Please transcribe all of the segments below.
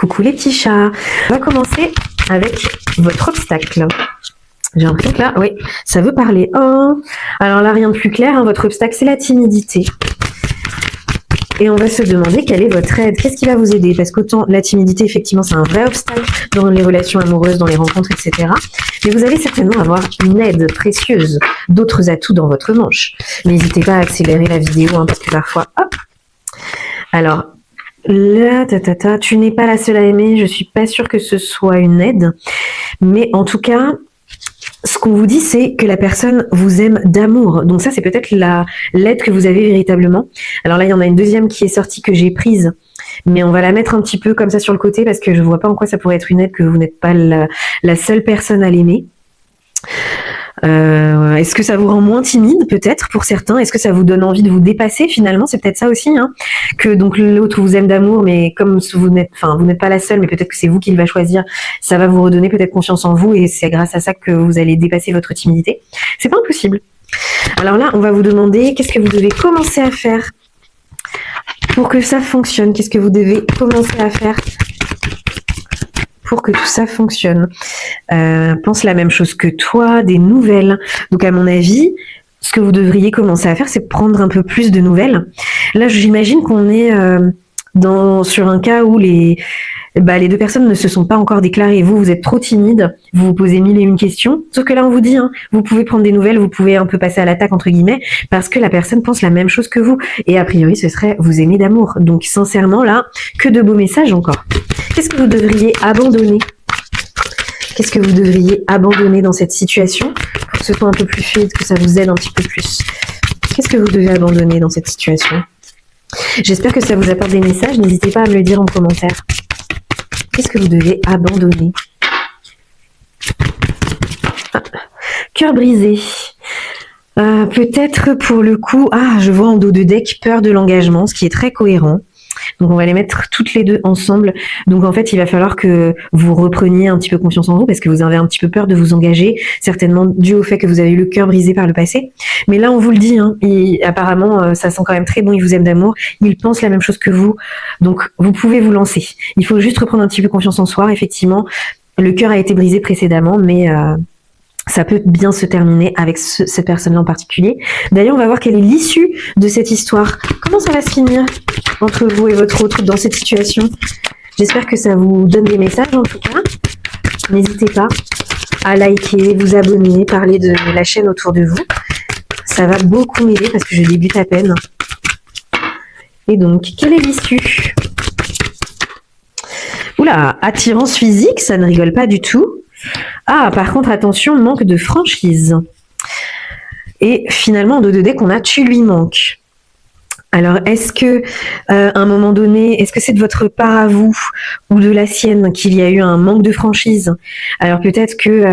Coucou les petits chats. On va commencer avec votre obstacle. J'ai l'impression que là, oui, ça veut parler. Oh, alors là, rien de plus clair, hein, votre obstacle, c'est la timidité. Et on va se demander quelle est votre aide. Qu'est-ce qui va vous aider? Parce qu'autant la timidité, effectivement, c'est un vrai obstacle dans les relations amoureuses, dans les rencontres, etc. Mais vous allez certainement avoir une aide précieuse, d'autres atouts dans votre manche. N'hésitez pas à accélérer la vidéo, hein, parce que parfois, hop. Alors, là, tu n'es pas la seule à aimer. Je suis pas sûre que ce soit une aide. Mais en tout cas, ce qu'on vous dit, c'est que la personne vous aime d'amour. Donc ça, c'est peut-être l'aide que vous avez véritablement. Alors là, il y en a une deuxième qui est sortie que j'ai prise. Mais on va la mettre un petit peu comme ça sur le côté parce que je vois pas en quoi ça pourrait être une aide que vous n'êtes pas la seule personne à l'aimer. Est-ce que ça vous rend moins timide peut-être pour certains? Est-ce que ça vous donne envie de vous dépasser finalement? C'est peut-être ça aussi, hein, que donc l'autre vous aime d'amour, mais comme vous n'êtes pas la seule, mais peut-être que c'est vous qui le va choisir, ça va vous redonner peut-être confiance en vous et c'est grâce à ça que vous allez dépasser votre timidité. C'est pas impossible. Alors là, on va vous demander qu'est-ce que vous devez commencer à faire pour que ça fonctionne. Qu'est-ce que vous devez commencer à faire pour que tout ça fonctionne? Pense la même chose que toi, des nouvelles. Donc à mon avis, ce que vous devriez commencer à faire, c'est prendre un peu plus de nouvelles. Là, j'imagine qu'on est sur un cas où les deux personnes ne se sont pas encore déclarées. Vous êtes trop timide, vous vous posez mille et une questions. Sauf que là, on vous dit, hein, vous pouvez prendre des nouvelles, vous pouvez un peu passer à l'attaque, entre guillemets, parce que la personne pense la même chose que vous. Et a priori, ce serait vous aimer d'amour. Donc sincèrement, là, que de beaux messages encore. Qu'est-ce que vous devriez abandonner? Qu'est-ce que vous devriez abandonner dans cette situation pour que ce soit un peu plus fluide, que ça vous aide un petit peu plus? Qu'est-ce que vous devez abandonner dans cette situation? J'espère que ça vous apporte des messages. N'hésitez pas à me le dire en commentaire. Qu'est-ce que vous devez abandonner? Cœur brisé. Peut-être pour le coup, je vois en dos de deck peur de l'engagement, ce qui est très cohérent. Donc on va les mettre toutes les deux ensemble. Donc en fait, il va falloir que vous repreniez un petit peu confiance en vous parce que vous avez un petit peu peur de vous engager, certainement dû au fait que vous avez eu le cœur brisé par le passé. Mais là, on vous le dit, hein, apparemment, ça sent quand même très bon, il vous aime d'amour, il pense la même chose que vous. Donc vous pouvez vous lancer. Il faut juste reprendre un petit peu confiance en soi. Effectivement, le cœur a été brisé précédemment, mais ça peut bien se terminer avec cette personne-là en particulier. D'ailleurs, on va voir quelle est l'issue de cette histoire. Comment ça va se finir entre vous et votre autre dans cette situation? J'espère que ça vous donne des messages en tout cas. N'hésitez pas à liker, vous abonner, parler de la chaîne autour de vous. Ça va beaucoup m'aider parce que je débute à peine. Et donc, quelle est l'issue? Oula, attirance physique, ça ne rigole pas du tout. Par contre, attention, manque de franchise. Et finalement, en dos de deck, on a tu lui manques. Alors, est-ce que, à un moment donné, est-ce que c'est de votre part à vous ou de la sienne qu'il y a eu un manque de franchise? Alors peut-être que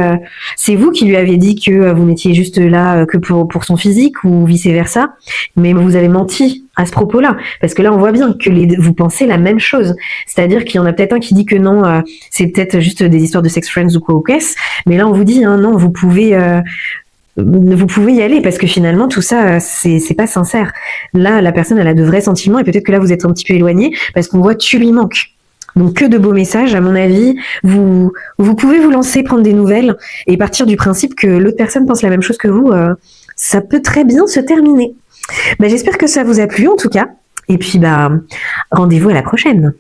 c'est vous qui lui avez dit que vous n'étiez juste là que pour son physique ou vice-versa, mais vous avez menti à ce propos-là. Parce que là, on voit bien que vous pensez la même chose. C'est-à-dire qu'il y en a peut-être un qui dit que non, c'est peut-être juste des histoires de sex friends ou quoi ou qu'est-ce, mais là, on vous dit, hein, non, vous pouvez y aller parce que finalement tout ça c'est pas sincère. Là la personne elle a de vrais sentiments et peut-être que là vous êtes un petit peu éloigné parce qu'on voit tu lui manques. Donc que de beaux messages à mon avis. Vous pouvez vous lancer, prendre des nouvelles et partir du principe que l'autre personne pense la même chose que vous. Ça peut très bien se terminer. J'espère que ça vous a plu en tout cas et puis rendez-vous à la prochaine.